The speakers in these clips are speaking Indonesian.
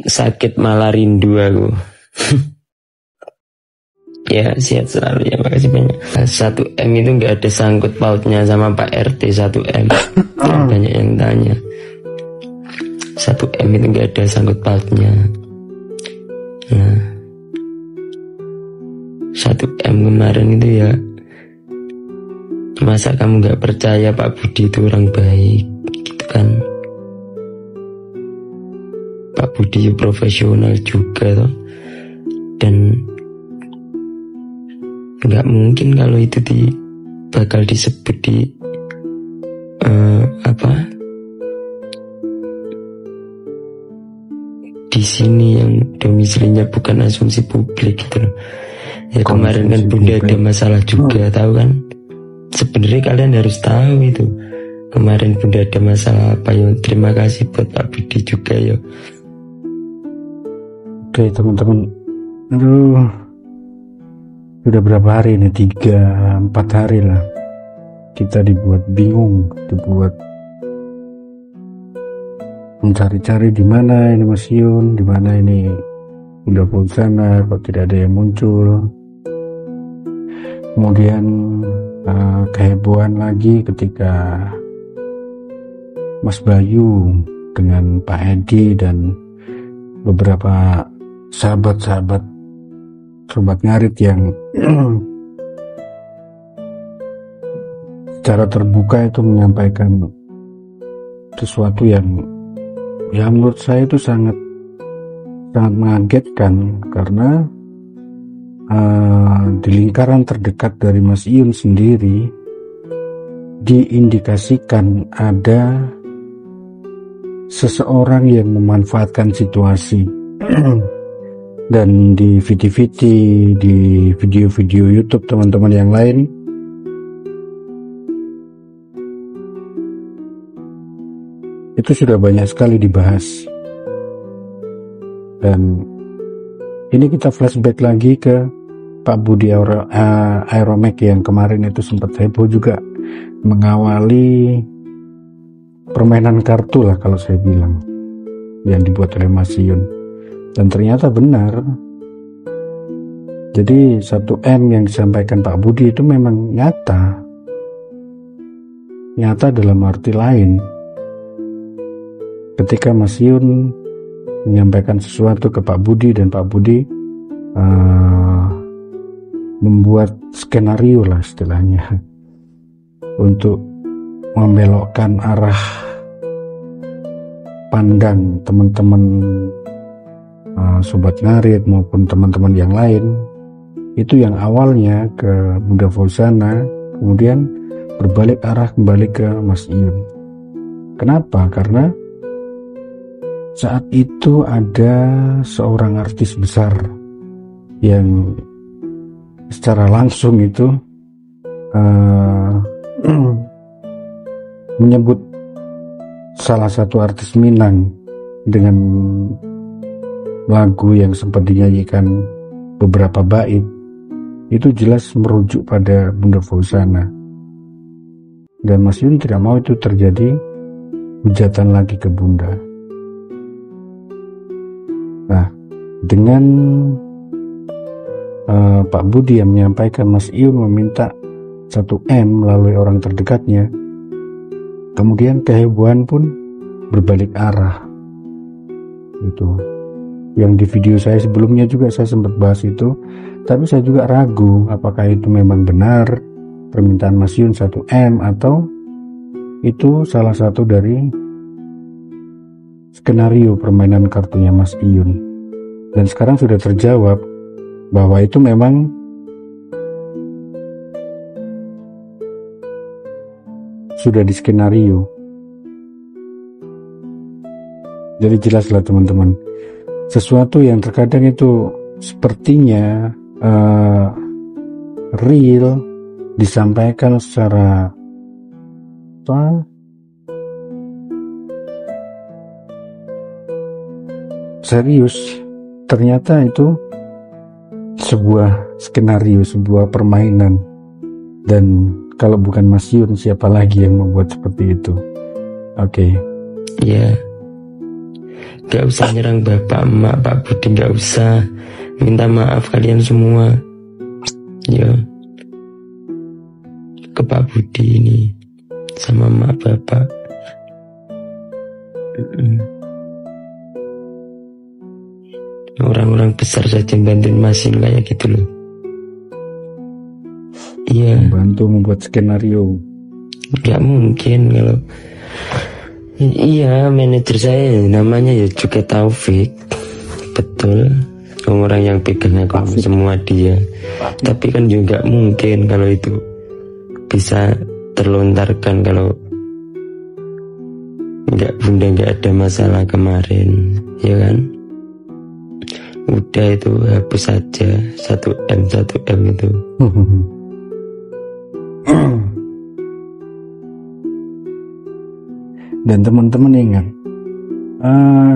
sakit malah rindu aku. Ya, sehat selalu ya, makasih banyak. 1M itu nggak ada sangkut pautnya sama Pak RT 1M. Banyak yang tanya. 1M itu nggak ada sangkut pautnya. Nah, 1M kemarin itu ya, masa kamu nggak percaya Pak Budi itu orang baik, gitu kan? Pak Budi profesional juga toh. Dan nggak mungkin kalau itu bakal disebut di sini yang domisilinya bukan asumsi publik gitu loh. Ya kemarin kan Bunda ada masalah juga, tahu kan? Sebenarnya kalian harus tahu itu. Kemarin Bunda ada masalah apa ya? Terima kasih buat Pak Budi juga ya. Oke teman-teman, aduh, sudah berapa hari ini? 3-4 hari lah kita dibuat bingung, dibuat mencari-cari di mana ini Mas Yun, di mana ini udah pulsana, kok tidak ada yang muncul. Kemudian kehebohan lagi ketika Mas Bayu dengan Pak Edi dan beberapa sahabat-sahabat Sobat Ngarit yang secara terbuka itu menyampaikan sesuatu yang menurut saya itu sangat mengagetkan, karena di lingkaran terdekat dari Mas Iyun sendiri diindikasikan ada seseorang yang memanfaatkan situasi. Dan di video-video YouTube teman-teman yang lain itu sudah banyak sekali dibahas. Dan ini kita flashback lagi ke Pak Budi Aeromek yang kemarin itu sempat heboh juga mengawali permainan kartu lah kalau saya bilang, yang dibuat oleh Mas Yun. Dan ternyata benar. Jadi 1M yang disampaikan Pak Budi itu memang nyata. Nyata dalam arti lain. Ketika Mas Yun menyampaikan sesuatu ke Pak Budi dan Pak Budi membuat skenario lah istilahnya untuk membelokkan arah pandang teman-teman Sobat Ngarit maupun teman-teman yang lain, itu yang awalnya ke Bunda Fauzana kemudian berbalik arah kembali ke Mas Iyun. Kenapa? Karena saat itu ada seorang artis besar yang secara langsung itu menyebut salah satu artis Minang dengan lagu yang sempat dinyanyikan beberapa bait, itu jelas merujuk pada Bunda Fauzana. Dan Mas Yun tidak mau itu terjadi hujatan lagi ke Bunda. Nah, dengan Pak Budi yang menyampaikan Mas Yun meminta 1M melalui orang terdekatnya, kemudian kehebohan pun berbalik arah. Itu yang di video saya sebelumnya juga saya sempat bahas itu, tapi saya juga ragu apakah itu memang benar permintaan Mas Yun 1M atau itu salah satu dari skenario permainan kartunya Mas Iyun. Dan sekarang sudah terjawab bahwa itu memang sudah di skenario. Jadi jelaslah teman-teman, sesuatu yang terkadang itu sepertinya real disampaikan secara serius, ternyata itu sebuah skenario, sebuah permainan. Dan kalau bukan Mas Yun, siapa lagi yang membuat seperti itu? Oke. Ya, Gak usah nyerang bapak, emak, Pak Budi, gak usah. Minta maaf kalian semua. Ya, ke Pak Budi ini sama emak bapak. Orang-orang besar saja bantuin Masin kayak gitu loh. Iya. Membantu membuat skenario. Gak mungkin kalau. Iya, manajer saya namanya ya juga Taufik. Betul. Orang yang pegang aku semua dia. Tapi kan juga mungkin kalau itu bisa terlontarkan kalau Bunda nggak ada masalah kemarin, ya kan? Udah itu hapus saja 1M itu. Dan teman-teman ingat,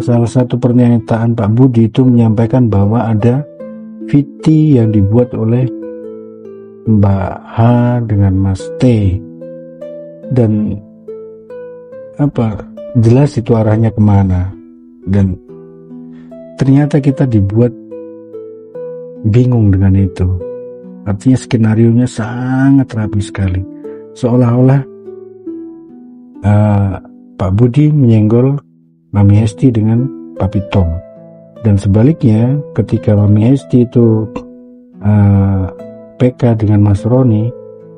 salah satu pernyataan Pak Budi itu menyampaikan bahwa ada VT yang dibuat oleh Mbak H dengan Mas T, dan jelas itu arahnya kemana, dan ternyata kita dibuat bingung dengan itu. Artinya skenarionya sangat rapi sekali, seolah-olah Pak Budi menyenggol Mami Hesti dengan Papi Tom, dan sebaliknya ketika Mami Hesti itu PK dengan Mas Roni,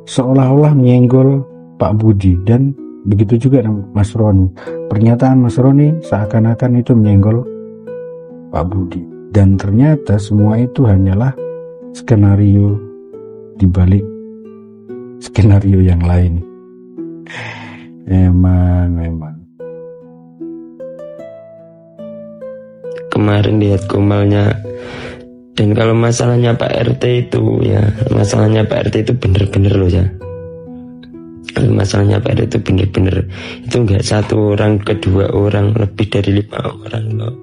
seolah-olah menyenggol Pak Budi, dan begitu juga dengan Mas Roni. Pernyataan Mas Roni seakan-akan itu menyenggol Pak Budi, dan ternyata semua itu hanyalah skenario di balik skenario yang lain. Memang. Kemarin lihat gomalnya. Dan kalau masalahnya Pak RT itu ya, masalahnya Pak RT itu bener-bener loh ya. Kalau masalahnya Pak RT itu bener-bener, itu enggak satu orang, kedua orang, lebih dari 5 orang loh.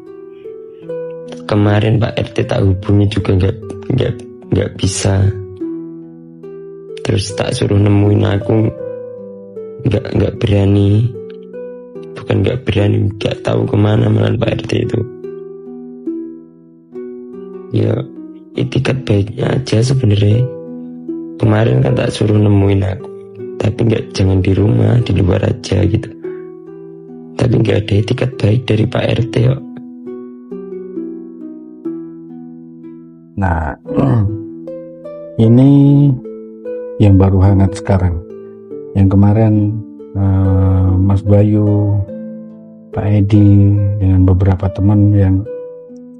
Kemarin Pak RT tak hubungi juga enggak bisa. Terus tak suruh nemuin aku, enggak berani. Bukan enggak berani, enggak tahu kemana malah Pak RT itu. Ya, itikat baiknya aja sebenarnya. Kemarin kan tak suruh nemuin aku, tapi jangan di rumah, di luar aja gitu. Tapi nggak ada itikat baik dari Pak RT kok. Nah, ini yang baru hangat sekarang. Yang kemarin Mas Bayu, Pak Edi dengan beberapa teman yang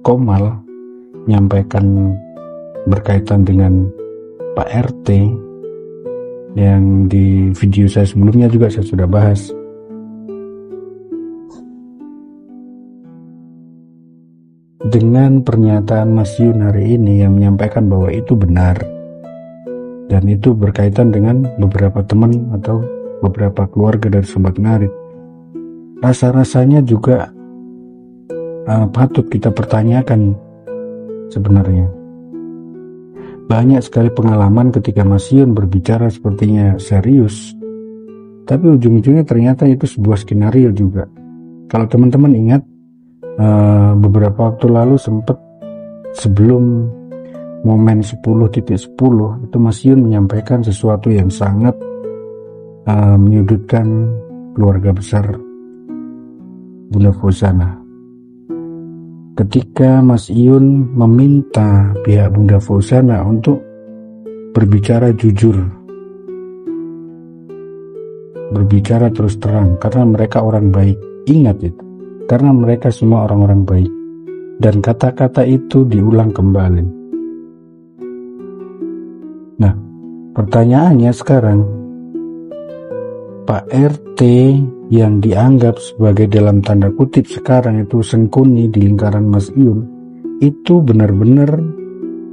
komal menyampaikan berkaitan dengan Pak RT, yang di video saya sebelumnya juga saya sudah bahas. Dengan pernyataan Mas Yun hari ini yang menyampaikan bahwa itu benar, dan itu berkaitan dengan beberapa teman atau beberapa keluarga dari Sobat Ngarit, rasa-rasanya juga patut kita pertanyakan. Sebenarnya banyak sekali pengalaman ketika Mas Yun berbicara sepertinya serius, tapi ujung-ujungnya ternyata itu sebuah skenario juga. Kalau teman-teman ingat, beberapa waktu lalu sempat sebelum momen 10.10 itu Mas Yun menyampaikan sesuatu yang sangat menyudutkan keluarga besar Bunda Fauzana. Ketika Mas Yun meminta pihak Bunda Fauzana untuk berbicara jujur, berbicara terus terang, karena mereka orang baik. Ingat itu, karena mereka semua orang-orang baik. Dan kata-kata itu diulang kembali. Nah, pertanyaannya sekarang, Pak RT yang dianggap sebagai dalam tanda kutip sekarang itu sengkuni di lingkaran Mas Yun, itu benar-benar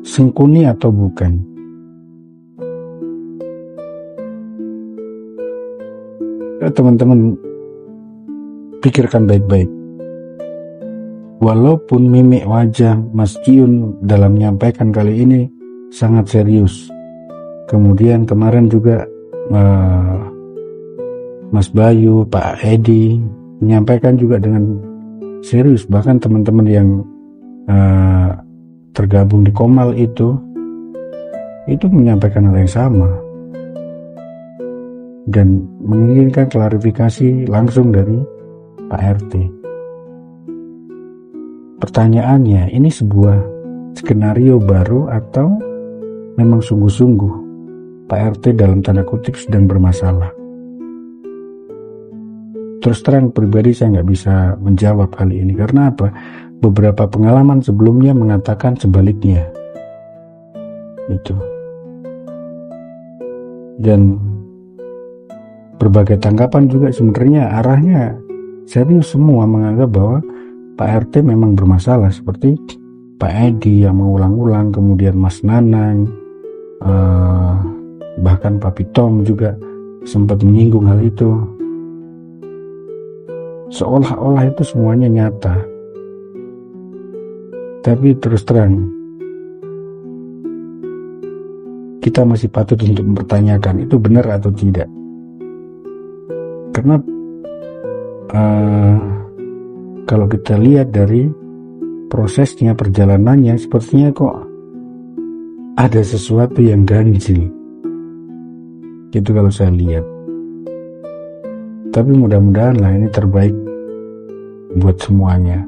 sengkuni atau bukan? Ya, teman-teman pikirkan baik-baik. Walaupun mimik wajah Mas Yun dalam menyampaikan kali ini sangat serius, kemudian kemarin juga Mas Bayu, Pak Edi menyampaikan juga dengan serius. Bahkan teman-teman yang tergabung di Komal itu menyampaikan hal yang sama dan menginginkan klarifikasi langsung dari Pak RT. Pertanyaannya, ini sebuah skenario baru atau memang sungguh-sungguh Pak RT dalam tanda kutip sedang bermasalah? Terus terang pribadi saya nggak bisa menjawab kali ini. Karena apa? Beberapa pengalaman sebelumnya mengatakan sebaliknya. Itu. Dan berbagai tanggapan juga sebenarnya arahnya serius semua menganggap bahwa Pak RT memang bermasalah, seperti Pak Edi yang mengulang-ulang, kemudian Mas Nanang, bahkan Papi Tom juga sempat menyinggung hal itu. Seolah-olah itu semuanya nyata. Tapi terus terang, kita masih patut untuk mempertanyakan itu benar atau tidak. Karena kalau kita lihat dari prosesnya, perjalanannya, sepertinya kok ada sesuatu yang ganjil. Gitu kalau saya lihat. Tapi mudah-mudahan lah ini terbaik buat semuanya.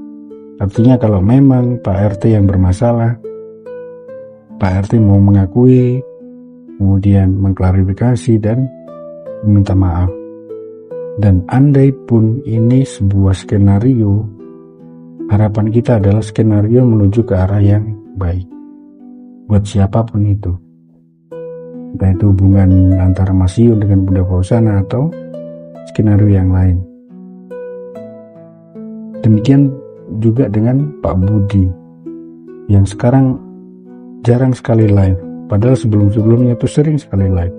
Artinya kalau memang Pak RT yang bermasalah, Pak RT mau mengakui, kemudian mengklarifikasi dan meminta maaf. Dan andai pun ini sebuah skenario, harapan kita adalah skenario menuju ke arah yang baik buat siapapun itu. Entah itu hubungan antara Mas Yun dengan Bunda Fauzana atau skenario yang lain. Demikian juga dengan Pak Budi yang sekarang jarang sekali live, padahal sebelum-sebelumnya tuh sering sekali live.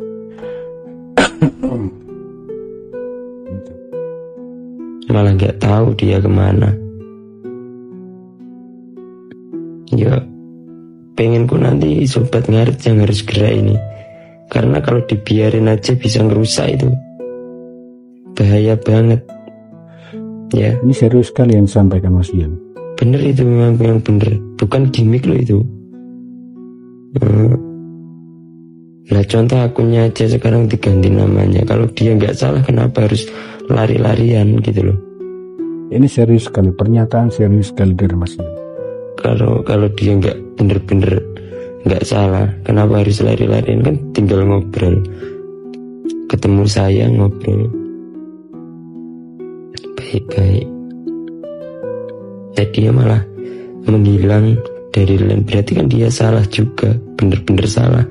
Malah nggak tahu dia kemana. Ya pengenku nanti sobat ngarit yang harus gerak ini, karena kalau dibiarin aja bisa ngerusak itu, bahaya banget. Ya, ini serius sekali yang disampaikan Mas Yun. Bener itu, memang yang bener, bukan gimmick loh itu. Nah contoh akunnya aja sekarang diganti namanya. Kalau dia nggak salah kenapa harus lari-larian gitu loh. Ini serius sekali, pernyataan serius sekali dari Mas Yun. Kalau dia nggak bener-bener nggak salah, kenapa harus lari-larian? Kan tinggal ngobrol, ketemu saya ngobrol baik-baik. Jadi dia malah menghilang dari lain, berarti kan dia salah juga, bener-bener salah.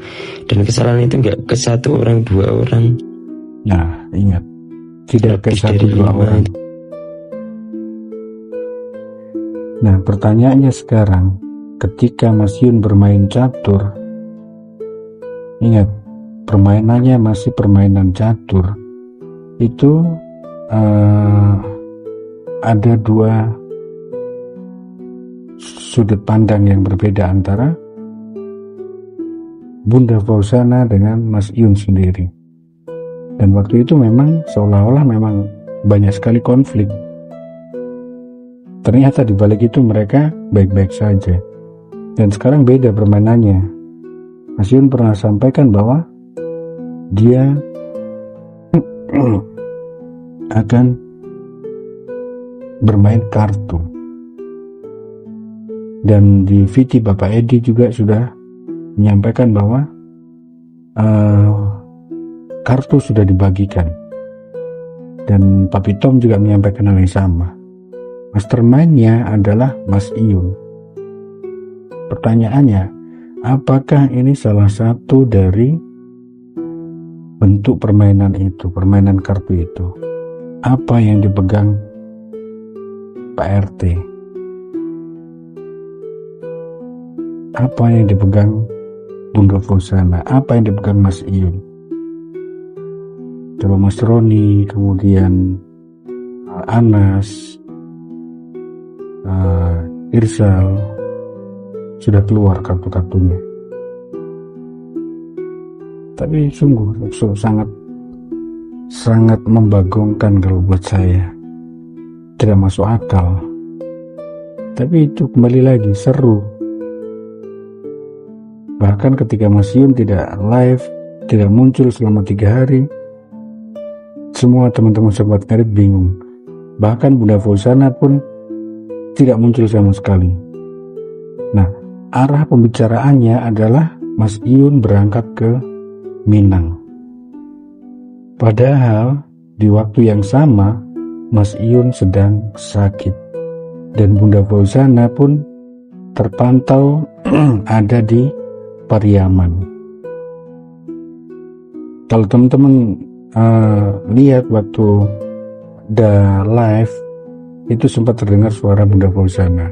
Dan kesalahan itu nggak ke satu orang, dua orang. Nah ingat, tidak ke satu dua orang. Nah pertanyaannya sekarang, ketika Mas Yun bermain catur, ingat permainannya masih permainan catur, itu ada dua sudut pandang yang berbeda antara Bunda Fauzana dengan Mas Yun sendiri. Dan waktu itu memang seolah-olah memang banyak sekali konflik. Ternyata di balik itu mereka baik-baik saja. Dan sekarang beda permainannya. Mas Yun pernah sampaikan bahwa dia akan bermain kartu. Dan di VT Bapak Edi juga sudah menyampaikan bahwa kartu sudah dibagikan. Dan Papi Tom juga menyampaikan hal yang sama. Mastermind-nya adalah Mas Iyun. Pertanyaannya, apakah ini salah satu dari bentuk permainan itu, permainan kartu itu? Apa yang dipegang Pak RT? Apa yang dipegang Bunda Fauzana? Apa yang dipegang Mas Iyun? Coba Mas Roni, kemudian Anas, Irsal, sudah keluar kartu-kartunya. Tapi sungguh sangat membagongkan kalau buat saya. Tidak masuk akal Tapi itu kembali lagi seru. Bahkan ketika Mas Yun tidak live, tidak muncul selama 3 hari, semua teman-teman sobat ngarit bingung. Bahkan Bunda Fauzana pun tidak muncul sama sekali. Nah, arah pembicaraannya adalah Mas Iyun berangkat ke Minang. Padahal di waktu yang sama Mas Iyun sedang sakit. Dan Bunda Fauzana pun terpantau ada di Pariaman. Kalau teman-teman lihat waktu The Live itu sempat terdengar suara Bunda Fauzana.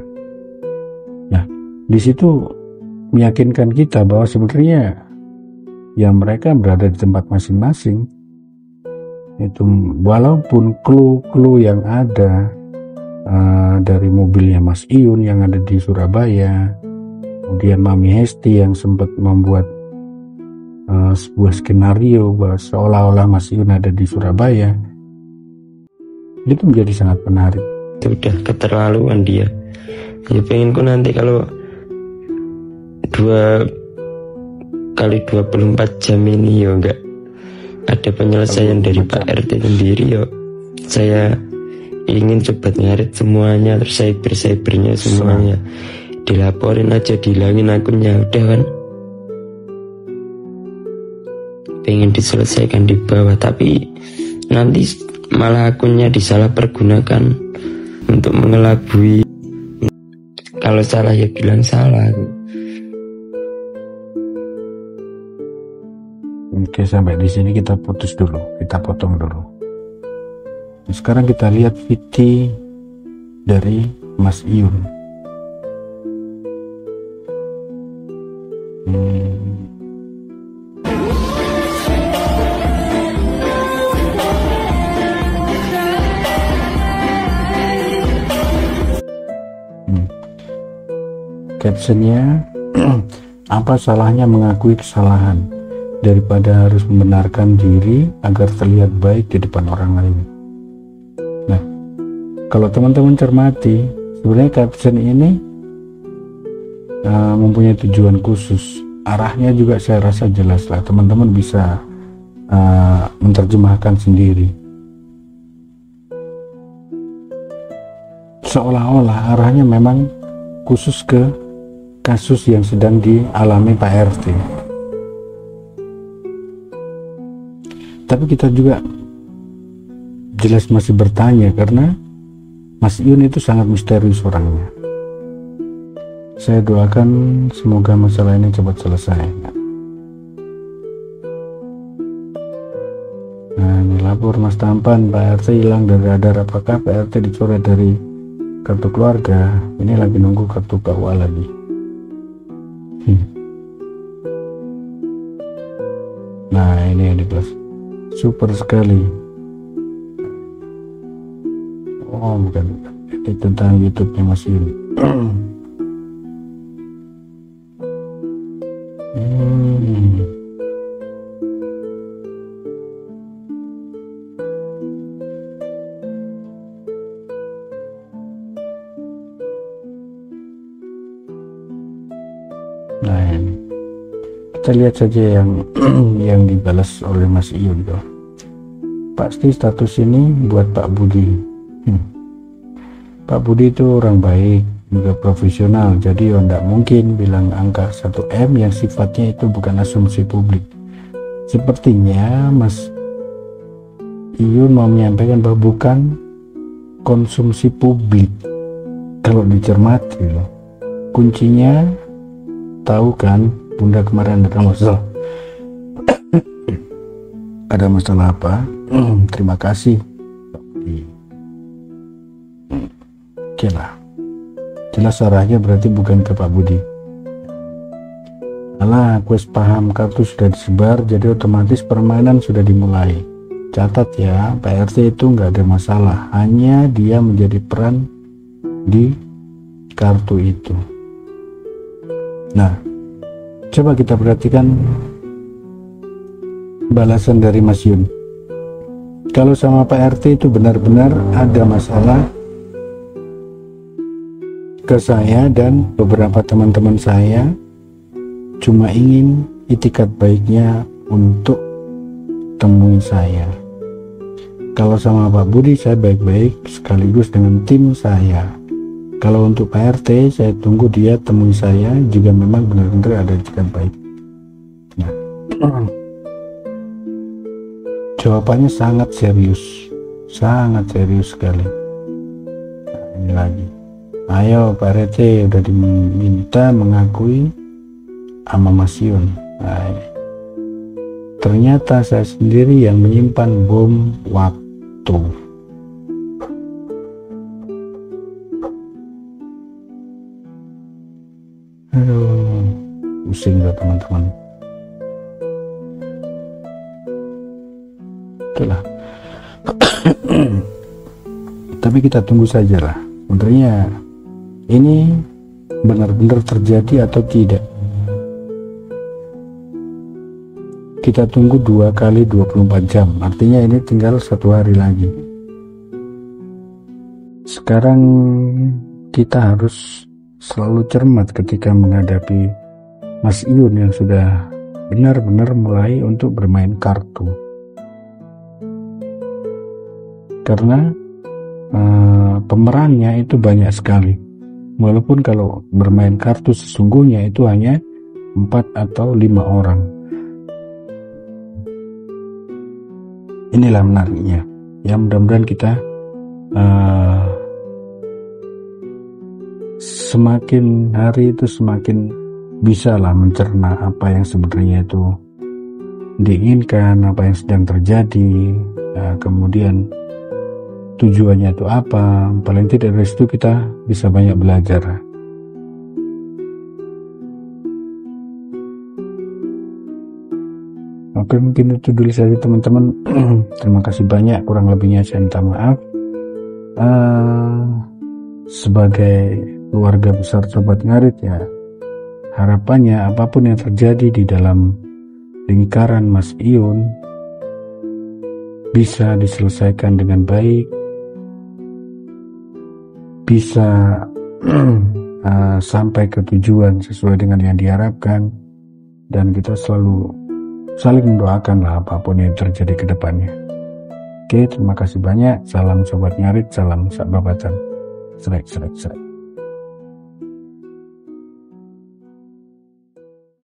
Nah, di situ meyakinkan kita bahwa sebenarnya ya mereka berada di tempat masing-masing. Itu walaupun clue-clue yang ada dari mobilnya Mas Iyun yang ada di Surabaya, kemudian Mami Hesti yang sempat membuat sebuah skenario bahwa seolah-olah Mas Iyun ada di Surabaya, itu menjadi sangat menarik. Itu udah keterlaluan dia. Ya pengenku nanti kalau 2 kali 24 jam ini ya enggak ada penyelesaian dari Pak RT sendiri ya. Saya ingin coba ngarit semuanya, terus cybernya semuanya dilaporin aja, dihilangin akunnya, udah kan. Pengen diselesaikan di bawah, tapi nanti malah akunnya disalahpergunakan untuk mengelabui. Kalau salah ya bilang salah. Oke, sampai di sini kita putus dulu, kita potong dulu. Sekarang kita lihat VT dari Mas Iyun. Captionnya, apa salahnya mengakui kesalahan daripada harus membenarkan diri agar terlihat baik di depan orang lain. Nah, kalau teman-teman cermati, sebenarnya caption ini mempunyai tujuan khusus. Arahnya juga saya rasa jelas lah, teman-teman bisa menerjemahkan sendiri. Seolah-olah arahnya memang khusus ke kasus yang sedang dialami Pak RT. Tapi kita juga jelas masih bertanya karena Mas Iyun itu sangat misterius orangnya. Saya doakan semoga masalah ini cepat selesai. Nah, ini lapor Mas Tampan, Pak RT hilang dari radar. Apakah Pak RT dicoret dari kartu keluarga? Ini lagi nunggu kartu KUA lagi. Nah, ini yang di kelas super sekali. Oh, bukan, ini tentang YouTube-nya Mas Iyun. Nah, ini kita lihat saja yang dibalas oleh Mas Iyun tuh. Pasti status ini buat Pak Budi. Pak Budi itu orang baik, juga profesional, jadi tidak mungkin bilang angka 1M yang sifatnya itu bukan asumsi publik. Sepertinya Mas Iyun mau menyampaikan bahwa bukan konsumsi publik. Kalau dicermati loh, kuncinya tahu kan, Bunda kemarin ada masalah. Ada masalah apa? Terima kasih. Oke lah. Jelas arahnya berarti bukan ke Pak Budi. Alah, aku paham, kartu sudah disebar, jadi otomatis permainan sudah dimulai. Catat ya, Pak RT itu nggak ada masalah, hanya dia menjadi peran di kartu itu. Nah, coba kita perhatikan balasan dari Mas Yun. Kalau sama Pak RT itu benar-benar ada masalah, ke saya dan beberapa teman-teman saya cuma ingin itikat baiknya untuk temui saya. Kalau sama Pak Budi saya baik-baik sekaligus dengan tim saya. Kalau untuk Pak RT saya tunggu dia temui saya jika memang benar-benar ada itikat baik. Nah, jawabannya sangat serius sekali. Nah, ini lagi, ayo Pak RT udah diminta mengakui sama Mas Yun. Nah, ternyata saya sendiri yang menyimpan bom waktu. Aduh, pusing loh teman-teman. Itulah. Tapi kita tunggu saja lah, sebenarnya ini benar-benar terjadi atau tidak. Kita tunggu 2 kali 24 jam, artinya ini tinggal 1 hari lagi. Sekarang kita harus selalu cermat ketika menghadapi Mas Iyun yang sudah benar-benar mulai untuk bermain kartu. Karena pemerannya itu banyak sekali. Walaupun kalau bermain kartu sesungguhnya itu hanya 4 atau 5 orang. Inilah menariknya. Ya, mudah-mudahan kita semakin hari itu semakin bisa lah mencerna apa yang sebenarnya itu diinginkan, apa yang sedang terjadi, kemudian tujuannya itu apa. Paling tidak dari situ kita bisa banyak belajar. Oke, mungkin itu dulu saja teman-teman. Terima kasih banyak, kurang lebihnya saya minta maaf. Sebagai keluarga besar Sobat Ngarit ya, harapannya apapun yang terjadi di dalam lingkaran Mas Iyun bisa diselesaikan dengan baik, bisa sampai ke tujuan sesuai dengan yang diharapkan, dan kita selalu saling mendoakan lah apapun yang terjadi ke depannya. Oke, terima kasih banyak. Salam Sobat Ngarit, salam Sak Babatan. Serai.